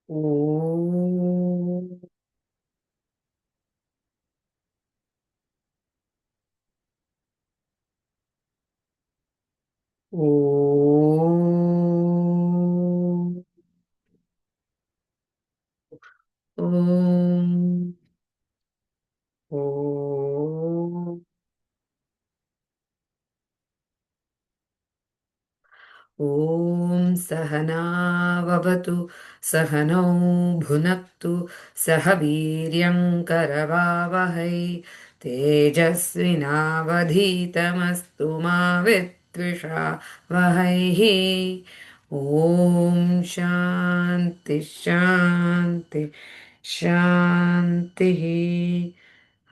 Om. Om. Om. Om. ॐ सहनाववतु सहनौ भुनक्तु सह वीर्यं करवावहै तेजस्विनावधीतमस्तु मा विद्विषावहैः ॐ शान्ति शान्ति शान्तिः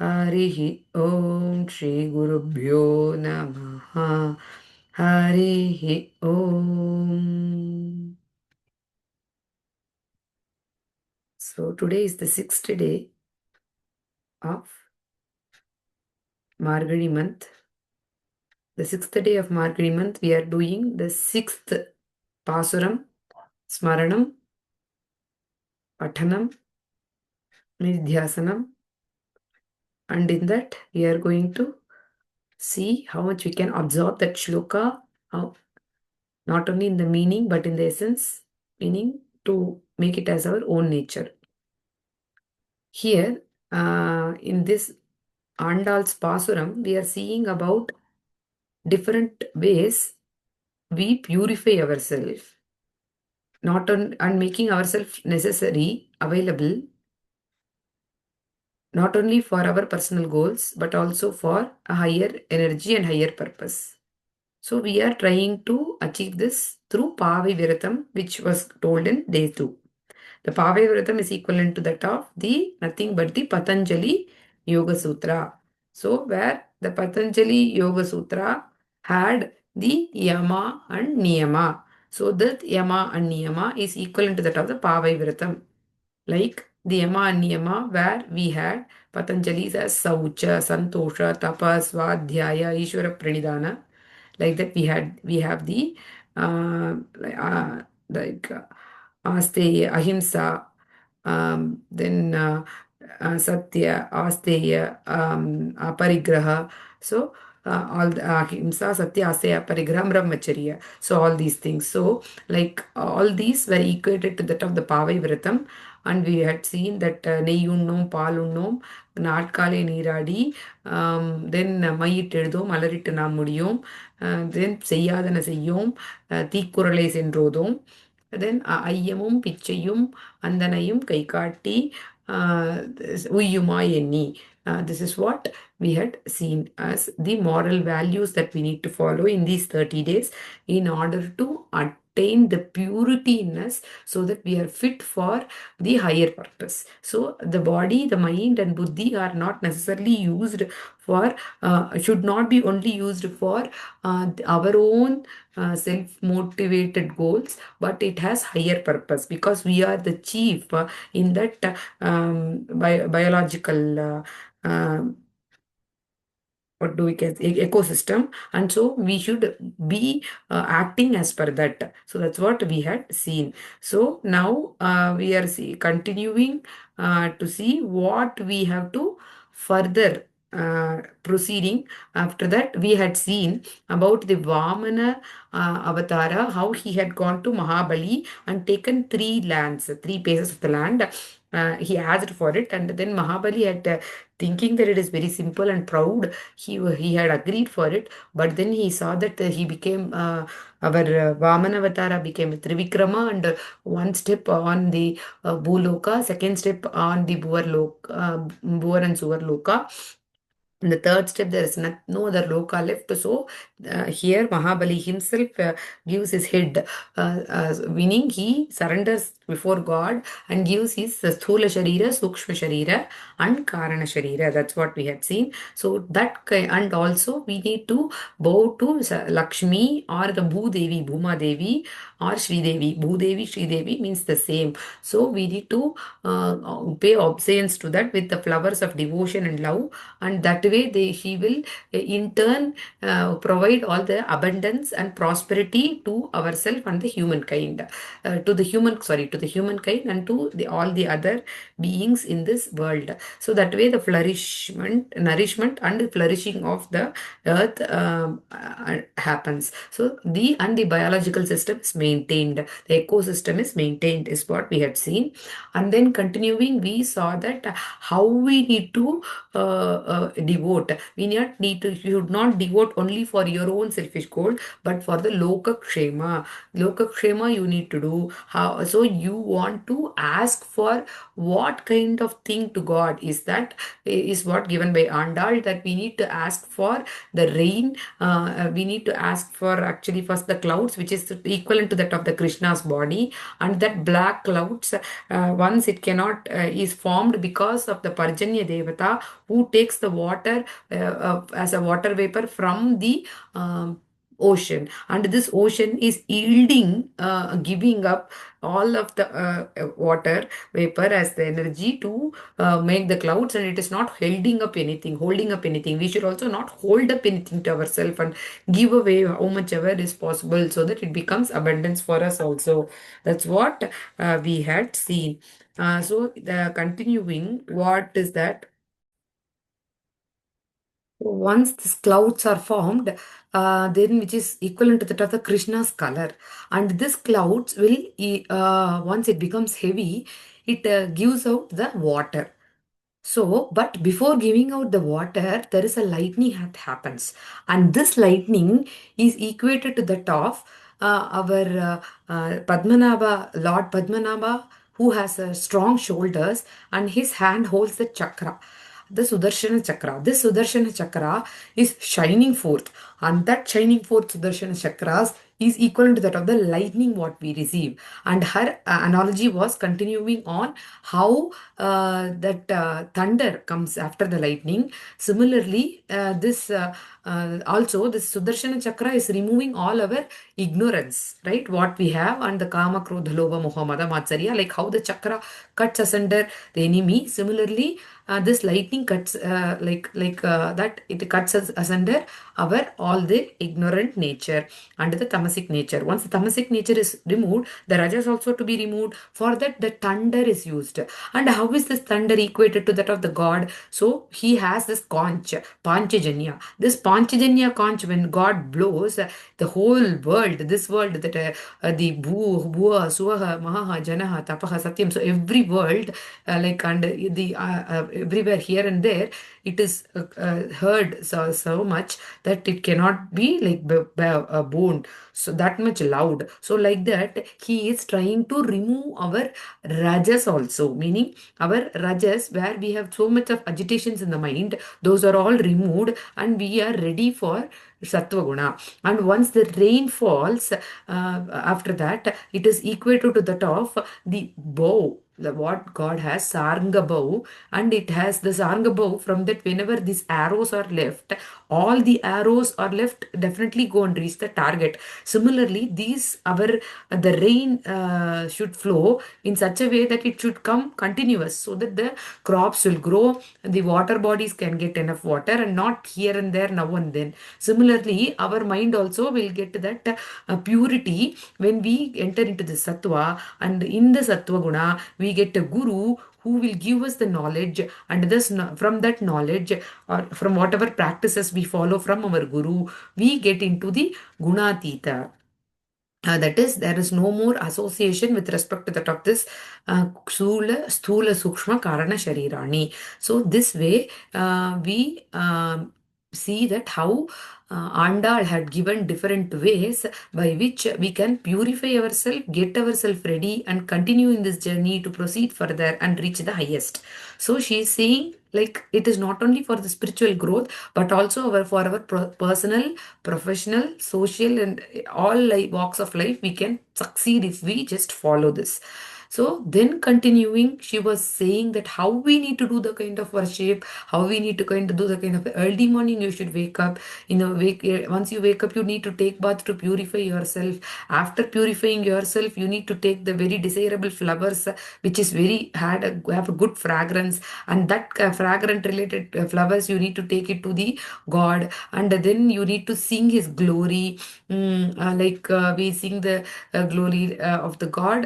हरिः ॐ श्रीगुरुभ्यो नमः Harihi Om. So today is the sixth day of Margazhi month. The sixth day of Margazhi month, we are doing the sixth Pasuram, Smaranam, Pathanam, Nidhyasanam, and in that we are going to see how much we can absorb that shloka, how, not only in the meaning but in the essence, meaning to make it as our own nature. Here, in this Andal's Pasuram, we are seeing about different ways we purify ourselves, not on and making ourselves necessary, available, not only for our personal goals, but also for a higher energy and higher purpose. So we are trying to achieve this through Pavi Viratam, which was told in day 2. The Pave Vratam is equivalent to that of the nothing but the Patanjali Yoga Sutra. So, where the Patanjali Yoga Sutra had the Yama and Niyama. So, that Yama and Niyama is equivalent to that of the Pave Vratam. Like the Yama and Niyama, where we had Patanjali's as Saucha, Santosha, Tapas, Svadhyaya, Ishvara Pranidhana. Like that, we have the like Asteya, Ahimsa, then Satya, Asteya, Aparigraha. So all the Ahimsa, Satya, Asteya, Aparigraha, Brahmacharya. So all these things. So like all these were equated to that of the Pavai Vratam. And we had seen that நெய் உண்ணோம் பால் உண்ணோம் நாட்காலை நீராடி தென் மையிட்டு எழுதோம் மலரிட்டு நாம் முடியோம் தென் செய்யாதன செய்யோம் தீக்குறளை சென்றோதோம் தென் ஐயமும் பிச்சையும் அந்தனையும் கை காட்டி உய்யுமாய் எண்ணி. This is what we had seen as the moral values that we need to follow in these 30 days in order to attain the purity in us so that we are fit for the higher purpose. So the body, the mind and buddhi are not necessarily used for, should not be only used for our own self-motivated goals, but it has higher purpose because we are the chief in that biological what do we get ecosystem, and so we should be acting as per that. So that's what we had seen. So now we are continuing to see what we have to further proceeding. After that, we had seen about the Vamana avatara, how he had gone to Mahabali and taken 3 lands, 3 places of the land. He asked for it, and then Mahabali had thinking that it is very simple and proud, he had agreed for it, but then he saw that he became our Vamana Avatara became Trivikrama, and one step on the Bhuloka, second step on the Bhuvar and Suvar Loka. In the third step, there is no other loka left. So here Mahabali himself gives his head, meaning he surrenders before God and gives his Sthula Sharira, Sukshma Sharira, and Karana Sharira. That's what we had seen. So that and also we need to bow to Lakshmi or the Bhudevi, Bhuma Devi or Sri Devi. Bhudevi, Sri Devi means the same. So we need to pay obeisance to that with the flowers of devotion and love, and that way she will in turn provide all the abundance and prosperity to ourselves and the humankind, to the humankind and to all the other beings in this world. So that way the nourishment and flourishing of the earth happens. So the biological system is maintained, the ecosystem is maintained, is what we had seen. And then continuing, we saw that how we need to devote. You should not devote only for your own selfish goal, but for the loka kshema you need to do. How so you want to ask for what kind of thing to God is that, is what given by Andal, that we need to ask for the rain. We need to ask for actually first the clouds, which is equivalent to that of the Krishna's body, and that black clouds, once it cannot is formed because of the Parjanya Devata, who takes the water as a water vapor from the ocean, and this ocean is yielding, giving up all of the water vapor as the energy to make the clouds, and it is not holding up anything. We should also not hold up anything to ourselves and give away how much ever is possible, so that it becomes abundance for us also. That's what we had seen. So the continuing, what is that? Once these clouds are formed, then which is equivalent to that of the Krishna's color, and this clouds will, once it becomes heavy, it gives out the water. So, but before giving out the water, there is a lightning that happens, and this lightning is equated to that of our Padmanabha, Lord Padmanabha, who has strong shoulders, and his hand holds the chakra, the Sudarshana Chakra. This Sudarshana Chakra is shining forth, and that shining forth Sudarshana Chakras is equal to that of the lightning what we receive. And her analogy was continuing on how that thunder comes after the lightning. Similarly, this also this Sudarshana Chakra is removing all our ignorance, right? What we have, and the Kama, Krodha, Lobha, Moha, Mada, Matsarya, like how the chakra cuts asunder the enemy. Similarly, this lightning cuts that it cuts us asunder our all the ignorant nature and the tamasic nature. Once the tamasic nature is removed, the rajas also to be removed. For that, the thunder is used. And how is this thunder equated to that of the god? So he has this conch, panchajanya. This panchajanya conch, when God blows, the whole world, this world, that the bhuva, suvaha, mahaha, janaha, tapaha, satyam. So every world, and the everywhere here and there, it is heard so much that it cannot be like boned, so that much loud. So like that, he is trying to remove our rajas also, meaning our rajas, where we have so much of agitations in the mind, those are all removed, and we are ready for sattva guna. And once the rain falls, after that, it is equated to that of the bow, what God has, Saranga bow, and it has the Saranga bow. From that, whenever these arrows are left, all the arrows are left definitely go and reach the target. Similarly, these our the rain should flow in such a way that it should come continuous, so that the crops will grow, the water bodies can get enough water, and not here and there, now and then. Similarly, our mind also will get that purity when we enter into the sattva, and in the sattva guna we get a guru who will give us the knowledge, and this from that knowledge, or from whatever practices we follow from our guru, we get into the gunatita. That is, there is no more association with respect to that of this Sthula, Sukshma, Karana, Sharirani. So this way, we see that how Andal had given different ways by which we can purify ourselves, get ourselves ready, and continue in this journey to proceed further and reach the highest. So she is saying, like, it is not only for the spiritual growth, but also for our personal, professional, social, and all walks of life, we can succeed if we just follow this. So then continuing, she was saying that how we need to do the kind of worship, how we need to kind of do the kind of early morning you should wake up. Once you wake up, you need to take bath to purify yourself. After purifying yourself, you need to take the very desirable flowers, which is very have a good fragrance, and that fragrant related flowers you need to take it to the God, and then you need to sing His glory. We sing the glory of the God.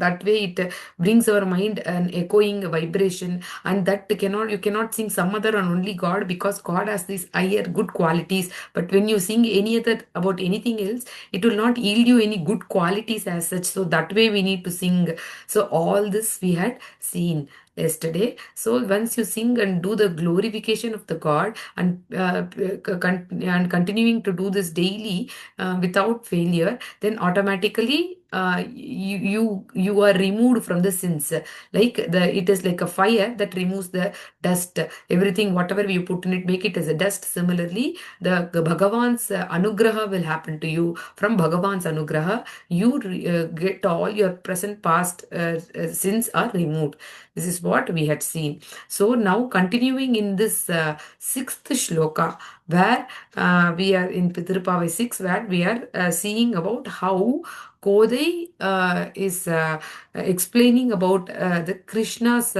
That way it brings our mind an echoing vibration, and that cannot you cannot sing some other and only God, because God has these higher good qualities. But when you sing any other about anything else, it will not yield you any good qualities as such. So that way we need to sing. So all this we had seen yesterday. So once you sing and do the glorification of the God, and and continuing to do this daily without failure, then automatically you are removed from the sins. Like it is like a fire that removes the dust, everything whatever you put in it, make it as a dust. Similarly, the Bhagavan's anugraha will happen to you. From Bhagavan's anugraha, you get all your present past sins are removed. This is what we had seen. So now continuing in this sixth shloka, where we are in Thiruppavai 6, where we are seeing about how Kodai is explaining about the Krishna's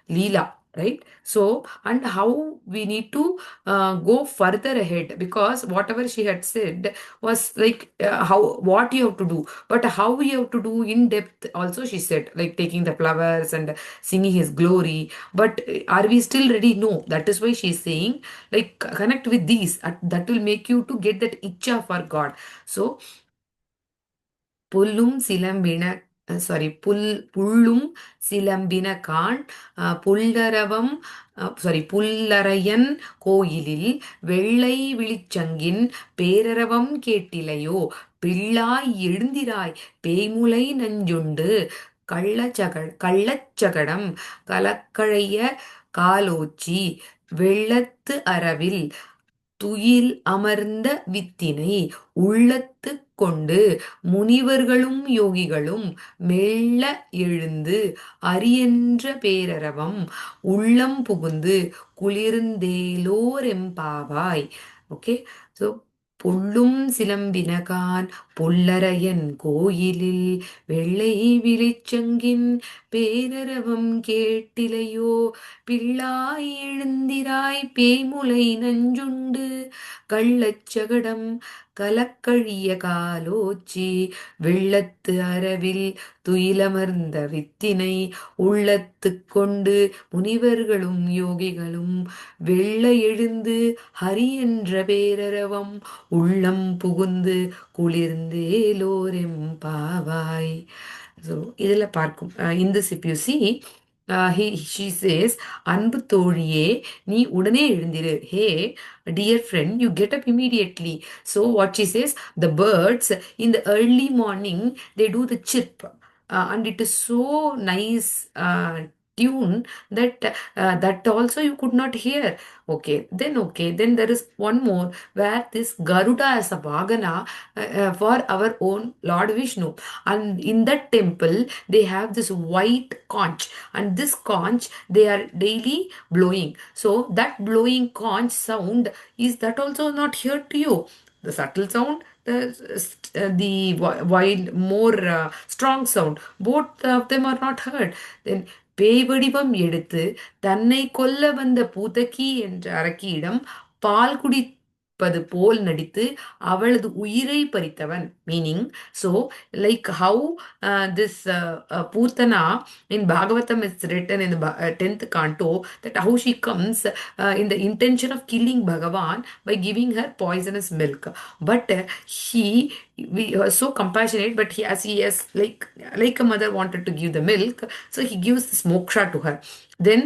Leela, right? So, and how we need to go further ahead, because whatever she had said was like how what you have to do, but how we have to do in depth also she said, like taking the flowers and singing His glory. But are we still ready? No. That is why she is saying, like, connect with these. That will make you to get that itcha for God. So புல்லும் சிலம்பின புல்லும் சிலம்பின காண் புல்லரவம் புல்லரையன் கோயிலில் வெள்ளை விழிச்சங்கின் பேரரவம் கேட்டிலையோ பிள்ளாய் எழுந்திராய் பேய்முலை நஞ்சுண்டு கள்ளச்சகடம் கலக்கழைய காலோச்சி வெள்ளத்து அரவில் துயில் அமர்ந்த வித்தினை உள்ளத்து கொண்டு முனிவர்களும் யோகிகளும் மெல்ல எழுந்து அரியன்ற பேரரவம் உள்ளம் புகுந்து குளிர்ந்தேலோரெம்பாவாய். ஓகே, ஸோ புள்ளும் சிலம்பினகான் புல்லரையன் கோயிலில் வெள்ளை விழிச்சங்கின் பேரரவம் கேட்டிலையோ பிள்ளாய் எழுந்திராய் பேய்முலை நஞ்சுண்டு கள்ளச்சகடம் கலக்கழிய காலோச்சி வெள்ளத்து அரவில் துயிலமர்ந்த வித்தினை உள்ளத்து கொண்டு முனிவர்களும் யோகிகளும் வெள்ள எழுந்து ஹரி என்ற பேரரவம் உள்ளம் புகுந்து குளிர்ந்தேலோரெம்பாவாய். ஸோ இதில் பார்க்கும் in this if you see, she says, அன்பு தோழியே நீ உடனே எழுந்திரு. Hey dear friend, you get up immediately. So what she says, the birds in the early morning, they do the chirp, and it is so nice tune that also you could not hear. Okay, then there is one more, where this Garuda as a vagana for our own Lord Vishnu, and in that temple they have this white conch, and this conch they are daily blowing. So that blowing conch sound, is that also not heard to you? The subtle sound, the wild more strong sound, both of them are not heard. Then பேய் வடிவம் எடுத்து தன்னை கொல்ல வந்த பூதகி என்ற அரக்கியிடம் பால் குடிப்பது போல் நடித்து அவளது உயிரை பறித்தவன். Meaning, so like how this Putana in Bhagavatam is written in the 10th canto, that how she comes in the intention of killing Bhagavan by giving her poisonous milk. But we are so compassionate, but he has like a mother wanted to give the milk, so he gives this moksha to her. then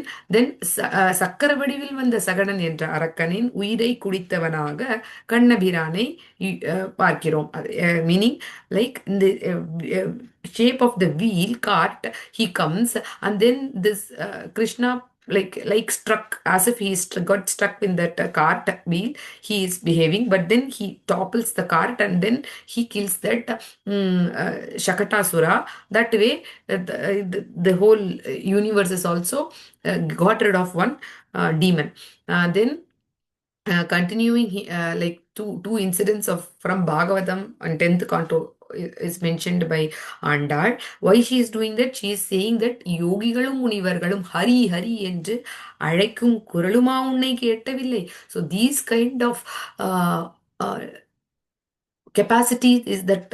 சக்கர வடிவில் வந்த சகடன் என்ற அரக்கனின் உயிரை குடித்தவனாக கண்ணபிரானை பார்க்கிறோம். Meaning, like in the shape of the wheel cart he comes, and then this Krishna like struck, as if got stuck in that cart wheel. He is behaving, but then he topples the cart and then he kills that Shakatasura. That way the whole universe is also got rid of one demon. Then continuing like two incidents of from Bhagavatam and 10th canto is mentioned by Andal. Why she is doing that? She is saying that யோகிகளும் முனிவர்களும் ஹரி ஹரி என்று அழைக்கும் குரலுமா உன்னை கேட்டவில்லை. So these kind of uh, uh, capacity is that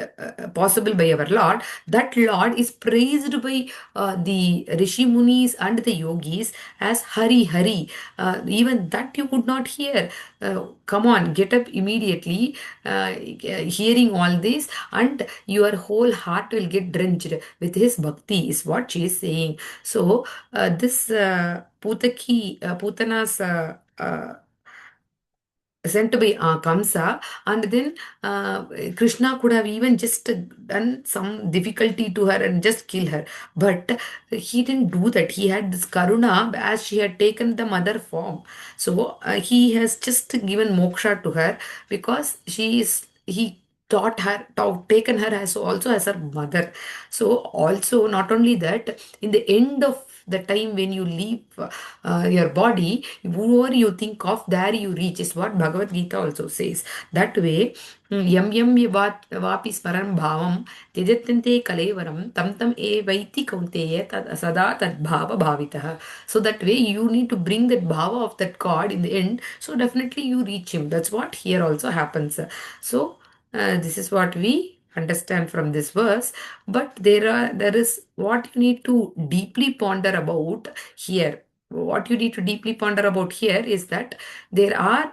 possible by our Lord. That Lord is praised by the Rishi Munis and the yogis as Hari Hari. Even that you could not hear. Come on, get up immediately, hearing all this, and your whole heart will get drenched with his bhakti, is what she is saying. So, this Putana's sent by Kamsa, and then Krishna could have even just done some difficulty to her and just kill her. But he didn't do that. He had this Karuna as she had taken the mother form. So he has just given moksha to her because he taken her as also as her mother. So also not only that, in the end of the time when you leave your body, whoever you think of, there you reach, is what Bhagavad Gita also says. That way, yam yam vapi smaran bhavam tyajatyante kalevaram tam tam evaiti kaunteya sada tad bhava bhavitah. So that way you need to bring that bhava of that God in the end. So definitely you reach him. That's what here also happens. So this is what we understand from this verse. But there is what you need to deeply ponder about here. What you need to deeply ponder about here is that there are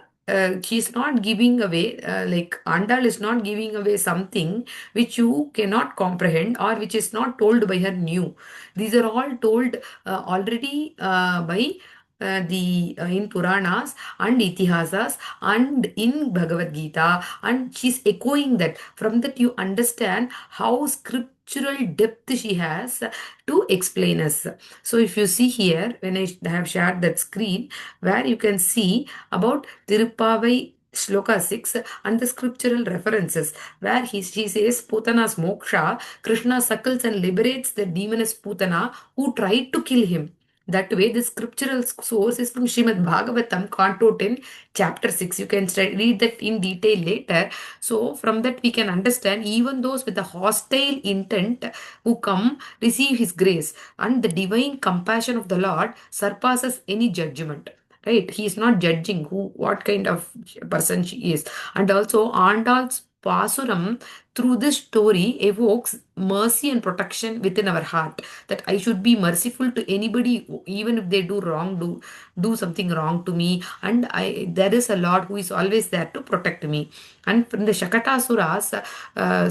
she's not giving away, like Andal is not giving away something which you cannot comprehend or which is not told by her new. These are all told already by the in Puranas and Itihasas and in Bhagavad Gita, and she's echoing that. From that you understand how scriptural depth she has to explain us. So if you see here, when I have shared that screen, where you can see about Thiruppavai Shloka 6 and the scriptural references, where she says Putana's moksha, Krishna suckles and liberates the demoness Putana who tried to kill him. That way, the scriptural source is from Srimad Bhagavatam, Canto 10, Chapter 6. You can read that in detail later. So, from that, we can understand even those with a hostile intent who come receive His grace, and the divine compassion of the Lord surpasses any judgment. Right? He is not judging what kind of person she is. And also, Andal's Pasuram through this story evokes mercy and protection within our heart, that I should be merciful to anybody, even if they do something wrong to me, and I there is a Lord who is always there to protect me. And from the Shakatasura's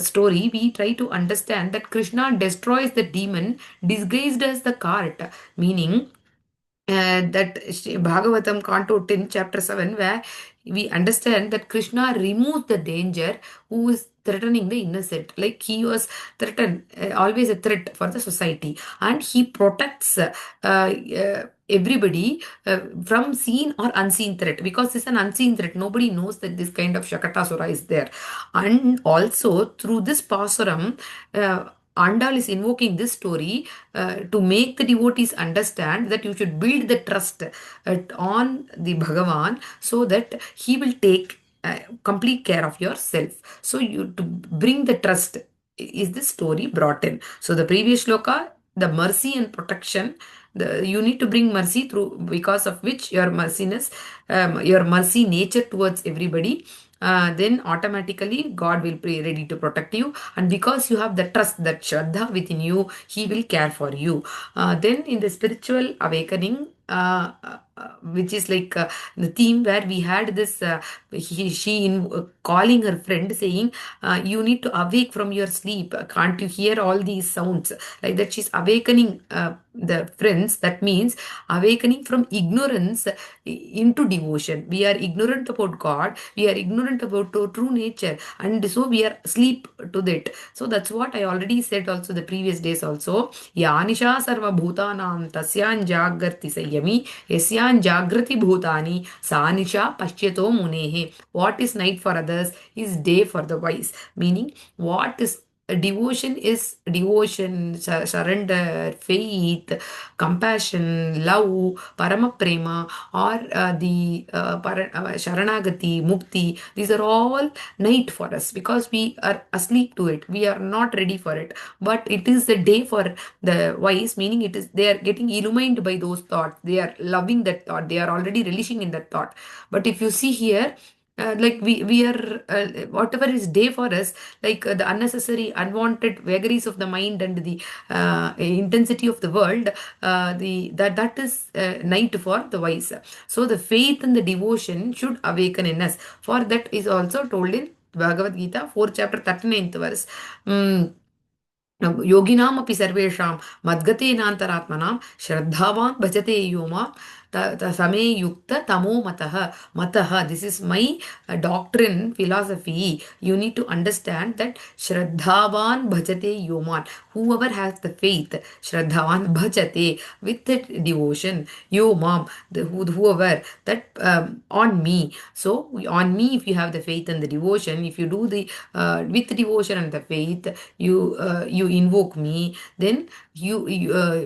story, we try to understand that Krishna destroys the demon disguised as the cart, meaning that Bhagavatam Canto 10, Chapter 7, where we understand that Krishna removes the danger who is threatening the innocent. Like he was threatened, always a threat for the society, and he protects everybody from seen or unseen threat, because it's an unseen threat. Nobody knows that this kind of Shakatasura is there. And also through this Pasuram, Andal is invoking this story to make the devotees understand that you should build the trust on the Bhagavan, so that he will take complete care of yourself. So you to bring the trust is this story brought in. So the previous shloka, the mercy and protection, you need to bring mercy through, because of which your merciness, your mercy nature towards everybody, then automatically God will be ready to protect you. And because you have the trust, that Shraddha within you, He will care for you. Then in the spiritual awakening, which is like the theme where we had this she calling her friend saying, you need to awake from your sleep. Can't you hear all these sounds? Like that, she's awakening the friends. That means awakening from ignorance into devotion. We are ignorant about God, we are ignorant about true nature, and so we are asleep to that. So that's what I already said also the previous days also. Yanisha sarva bhutanam tasyan jagrati sayami yasyan jagrati bhutani sanisha pashyato munehe. What is night for others is day for the wise. Meaning, what is devotion is devotion, surrender, faith, compassion, love, paramaprema, or sharanagati, mukti. These are all night for us because we are asleep to it. We are not ready for it. But it is the day for the wise, meaning it is they are getting illumined by those thoughts. They are loving that thought. They are already relishing in that thought. But if you see here, like we are whatever is day for us, like the unnecessary unwanted vagaries of the mind and the intensity of the world, the that is night for the wise. So the faith and the devotion should awaken in us. For that is also told in Bhagavad Gita 4th chapter 39th verse. योगिनामपि सर्वेषां मद्गतेनान्तरात्मनां श्रद्धावान् भजते यो मां समे युक्त तमो मतः. This is my doctrine, philosophy. You need to understand that Shraddhavan bhajate yoman. Whoever has the faith, Shraddhavan bhajate, with that devotion, yomam, whoever, that on me. So on me, if you have the faith and the devotion, if you do the with devotion and the faith, you invoke me, then you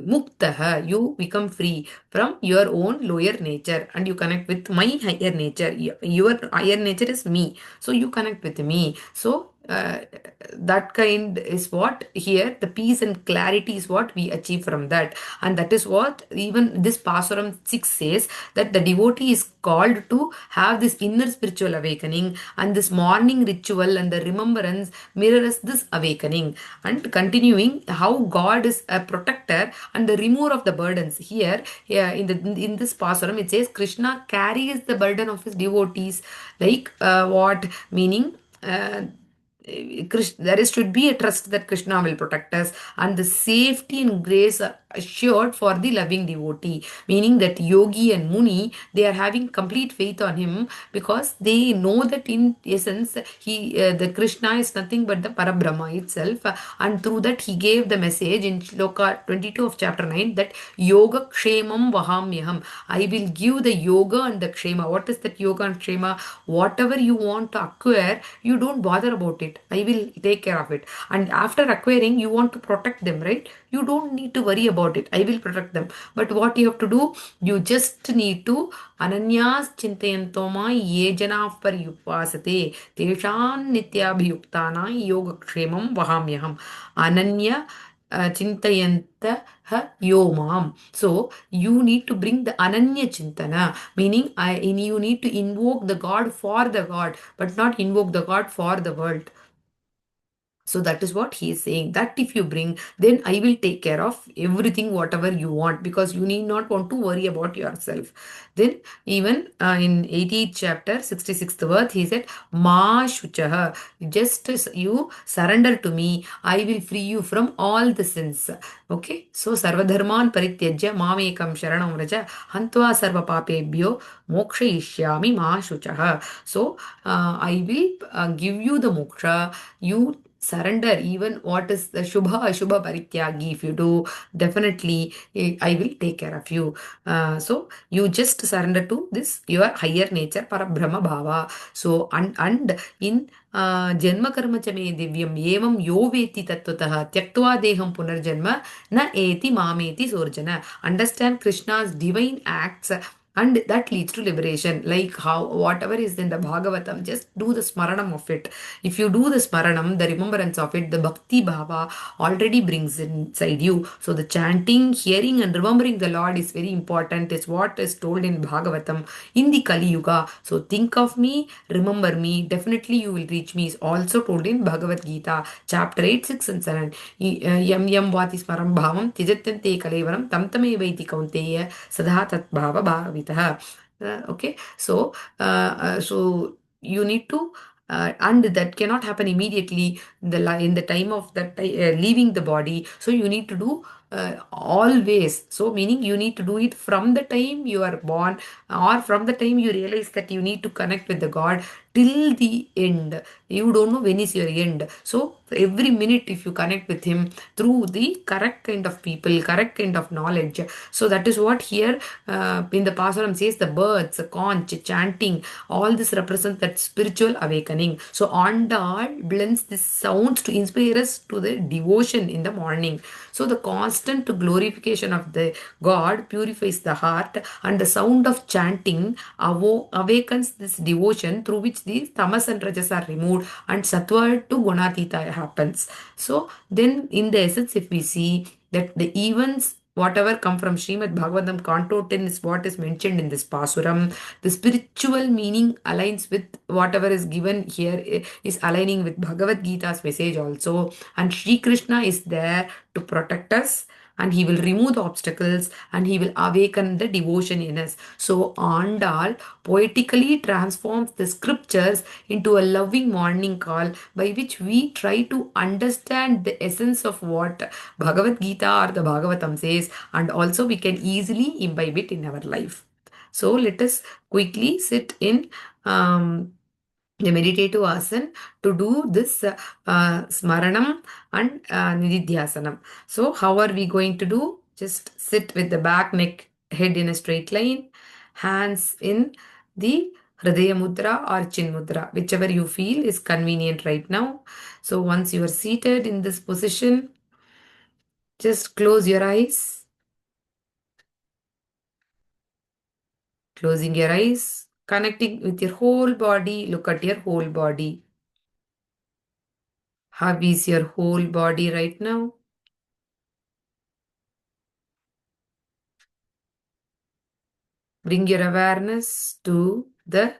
muktaha, you become free from your own lower nature and you connect with my higher nature. Your higher nature is me, so you connect with me. So that kind is what here the peace and clarity is what we achieve from that. And that is what even this Pasuram 6 says, that the devotee is called to have this inner spiritual awakening, and this morning ritual and the remembrance mirrors this awakening. And continuing how God is a protector and the remover of the burdens. Here, in this Pasuram, it says Krishna carries the burden of his devotees. Like what? Meaning, there should be a trust that Krishna will protect us, and the safety and grace are assured for the loving devotee. Meaning that yogi and muni, they are having complete faith on him because they know that in essence the Krishna is nothing but the Parabrahma itself, and through that he gave the message in Shloka 22 of chapter 9 that yoga kshemam vahamyaham. I will give the yoga and the kshema. What is that yoga and kshema? Whatever you want to acquire, you don't bother about it. I will take care of it. And after acquiring, you want to protect them, right? You don't need to worry about it. I will protect them. But what you have to do, you just need to ananyas chintayantoma ye janav paryupasate teshan nityabhiyuktana yogakshemam vahamyaham. Ananya chintayanta yomam. So you need to bring the ananya chintana, meaning you need to invoke the God for the God, but not invoke the God for the world. So that is what he is saying, that if you bring, then I will take care of everything, whatever you want, because you need not want to worry about yourself. Then even in 18th chapter, 66th verse, he said, Ma shuchaha, just as you surrender to me, I will free you from all the sins. Okay, so sarvadharman parityajya mamekam sharanam raja hantva sarva papebhyo mokshayishyami ma shuchaha. So I will give you the moksha. You surrender even what is the shubha ashubha parityagi. If you do, definitely I will take care of you. So you just surrender to this your higher nature, parabrahma bhava. So and in janma karma cha me divyam evam yo veti tattvataha tyaktva deham punarjanma na eti mameti sorjana. Understand Krishna's divine acts, and that leads to liberation. Like how whatever is in the Bhagavatam, just do the smaranam of it. If you do the smaranam, the remembrance of it, the bhakti bhava already brings inside you. So the chanting, hearing and remembering the Lord is very important. Is what is told in Bhagavatam in the Kali Yuga. So think of me, remember me, definitely you will reach me, is also told in Bhagavad Gita chapter 8, 6 and 7. Yam yam vati smaram bhavam tijatyante kalevaram tam tame vaiti kaunteya sadha tat bhava bhavi bhavitah. Okay, so you need to, and that cannot happen immediately in the time of that leaving the body. So you need to do always. So meaning you need to do it from the time you are born, or from the time you realize that you need to connect with the God till the end. You don't know when is your end. So every minute, if you connect with Him through the correct kind of people, correct kind of knowledge. So that is what here in the Pasuram says, the birds, the conch, chanting, all this represents that spiritual awakening. So Andal blends these sounds to inspire us to the devotion in the morning. So the constant glorification of the God purifies the heart, and the sound of chanting awakens this devotion, through which the tamas and rajas are removed and sattva to gunatita happens. So then in the essence, if we see that the events whatever come from Srimad Bhagavatam Canto 10 is what is mentioned in this Pasuram. The spiritual meaning aligns with whatever is given here, is aligning with Bhagavad Gita's message also. And Sri Krishna is there to protect us, and he will remove the obstacles, and he will awaken the devotion in us. So Andal poetically transforms the scriptures into a loving morning call, by which we try to understand the essence of what Bhagavad Gita or the Bhagavatam says, and also we can easily imbibe it in our life. So let us quickly sit in um, the meditative asana to do this smaranam and nididhyasanam. So how are we going to do? Just sit with the back, neck, head in a straight line, hands in the Hridaya Mudra or Chin Mudra, whichever you feel is convenient right now. So once you are seated in this position, just close your eyes. Closing your eyes, connecting with your whole body. Look at your whole body. How is your whole body right now? Bring your awareness to the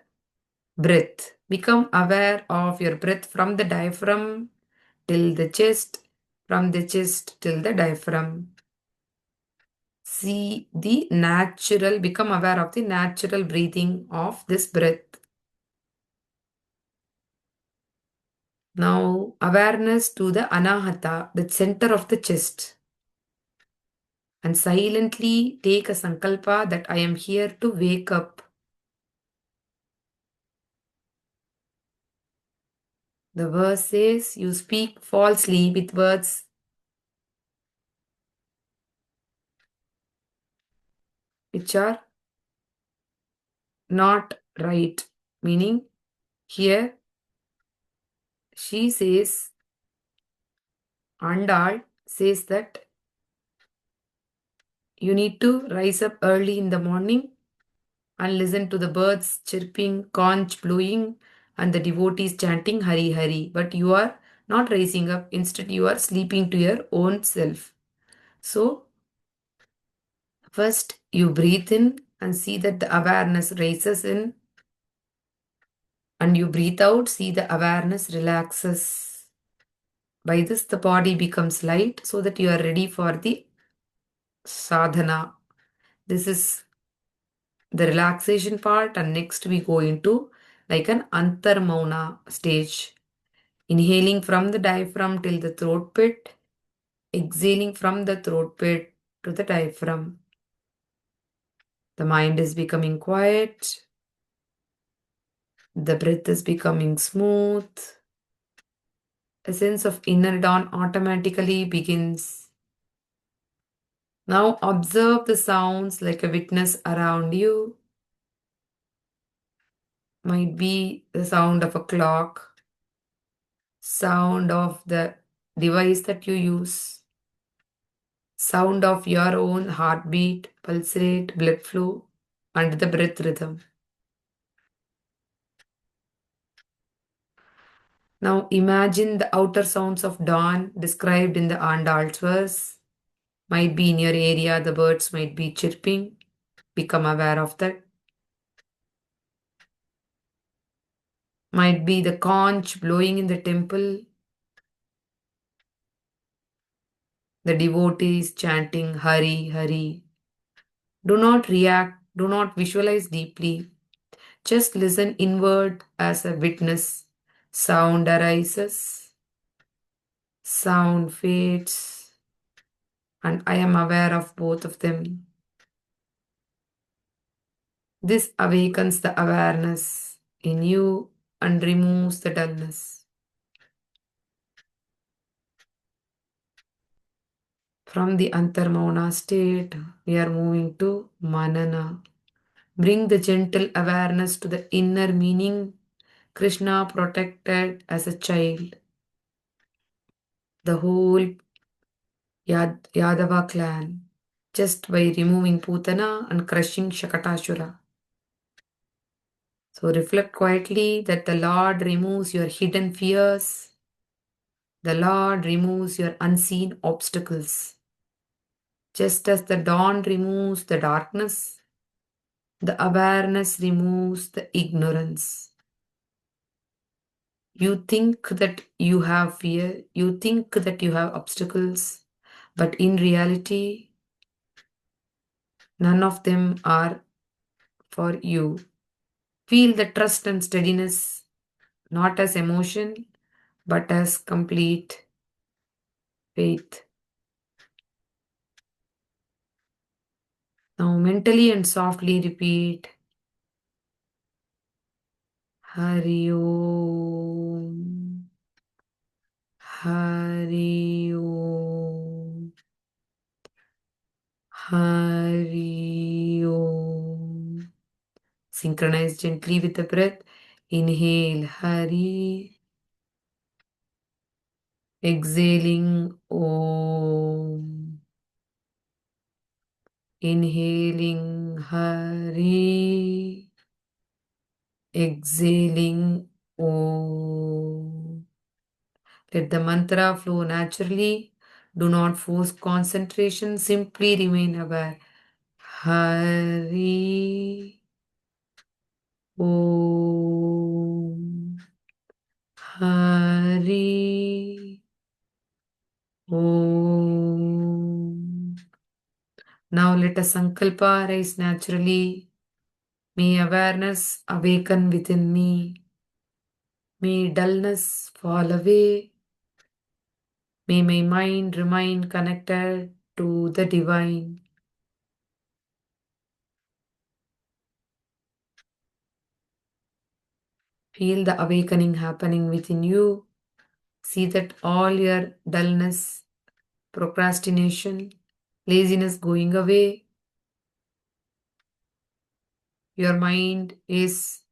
breath. Become aware of your breath from the diaphragm till the chest, from the chest till the diaphragm. See the natural, become aware of the natural breathing of this breath. Now, awareness to the anahata, the center of the chest. And silently take a sankalpa that I am here to wake up. The verse says you speak falsely with words which are not right. Meaning, here she says, Andal says that you need to rise up early in the morning and listen to the birds chirping, conch blowing, and the devotees chanting Hari Hari. But you are not rising up, instead, you are sleeping to your own self. So, first you breathe in and see that the awareness rises in, and you breathe out, see the awareness relaxes. By this, the body becomes light so that you are ready for the sadhana. This is the relaxation part, and next we go into like an antarmauna stage. Inhaling from the diaphragm till the throat pit, exhaling from the throat pit to the diaphragm. The mind is becoming quiet, the breath is becoming smooth, a sense of inner dawn automatically begins. Now observe the sounds like a witness around you. Might be the sound of a clock, sound of the device that you use, sound of your own heartbeat, pulse rate, blood flow, and the breath rhythm. Now imagine the outer sounds of dawn described in the Andal's verse. Might be in your area, the birds might be chirping. Become aware of that. Might be the conch blowing in the temple, the devotees chanting Hari Hari. Do not react, Do not visualize deeply. Just listen inward as a witness. Sound arises, sound fades, and I am aware of both of them. This awakens the awareness in you and removes the dullness. From the Antarmauna state, we are moving to Manana. Bring the gentle awareness to the inner meaning Krishna protected as a child. The whole Yadava clan, just by removing Putana and crushing Shakatashura. So reflect quietly that the Lord removes your hidden fears. The Lord removes your unseen obstacles. Just as the dawn removes the darkness, the awareness removes the ignorance. You think that you have fear, you think that you have obstacles, but in reality, none of them are for you. Feel the trust and steadiness not as emotion but as complete faith. Now, mentally and softly repeat Hari Om, Hari Om, Hari Om. Synchronize gently with the breath. Inhale Hari, exhaling Om. Inhaling Hari, exhaling Om. Let the mantra flow naturally. Do not force concentration, simply remain aware. Hari Om. Hari Om. Now let a sankalpa rise naturally. May awareness awaken within me. May dullness fall away. May my mind remain connected to the divine. Feel the awakening happening within you. See that all your dullness, procrastination, laziness going away. Your mind is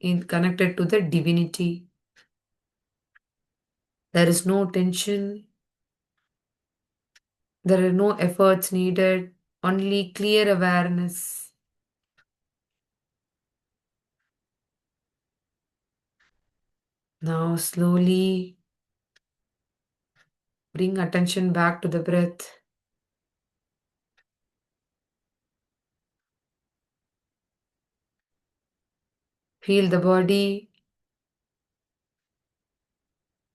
connected to the divinity. There is no tension. There are no efforts needed. Only clear awareness. Now slowly bring attention back to the breath. Feel the body.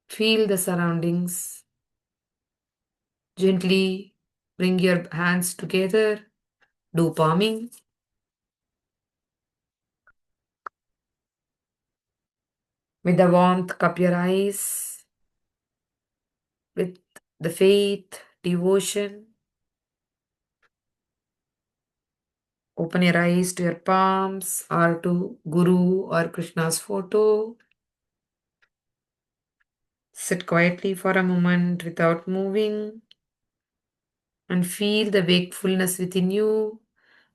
Feel the surroundings. Gently bring your hands together. Do palming. With the warmth, cup your eyes. With the faith, devotion. Open your eyes to your palms or to Guru or Krishna's photo. Sit quietly for a moment without moving and feel the wakefulness within you,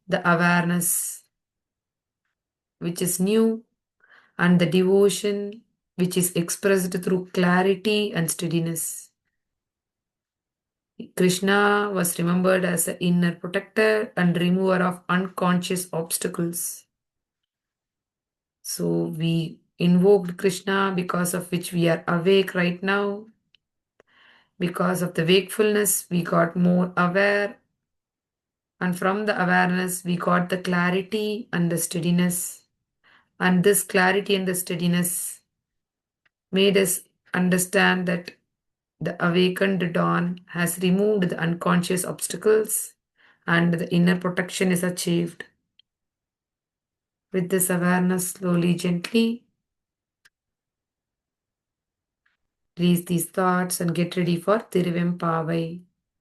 the awareness which is new, and the devotion which is expressed through clarity and steadiness. Krishna was remembered as an inner protector and remover of unconscious obstacles. So we invoked Krishna because of which we are awake right now. Because of the wakefulness, we got more aware. And from the awareness, we got the clarity and the steadiness. And this clarity and the steadiness made us understand that the awakened dawn has removed the unconscious obstacles and the inner protection is achieved. With this awareness, slowly, gently release these thoughts and get ready for Thiruvempaavai.